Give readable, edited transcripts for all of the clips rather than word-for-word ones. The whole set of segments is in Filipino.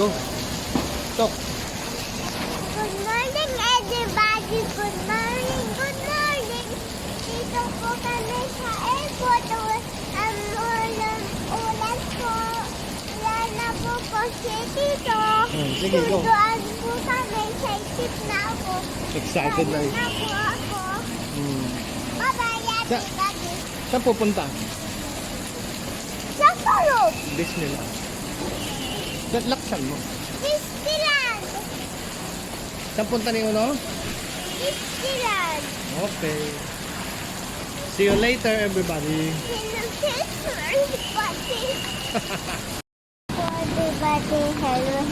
Go. Talk. Good morning, everybody. Good morning. Good morning. Dito po kami sa airport. Ulan po. Wala na po kasi dito. Sige, go. Sunduan po kami. Excited na ako. Excited na Balik na po ako. Bye-bye, everybody. Saan pupunta? Sa Tulog. Disneyland. Laksan mo. Disneyland. Saan punta ni Uno? Disneyland. Okay. See you later, everybody. Everybody,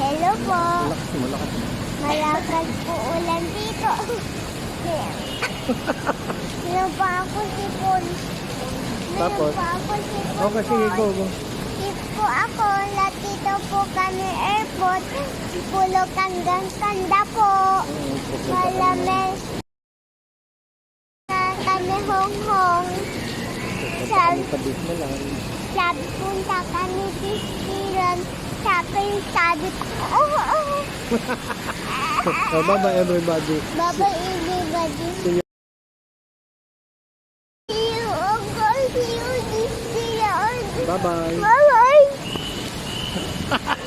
hello po. Lakas mo, lakas mo. Malakas po ulan dito. Meron pa ako sipon. Tapos? Meron pa ako sipon. Okay, sige, go, go. Sip po ako. Latito po kami airport. Pulo hanggang kanda po. Malamig. Na kami honghong. Punta kami sa Disneyland. Sabi punta kami Disneyland. Sabi ko, So, bye-bye, everybody. Bye-bye, everybody. See you. See you, Uncle. See you, Disneyland. Bye-bye. Bye-bye.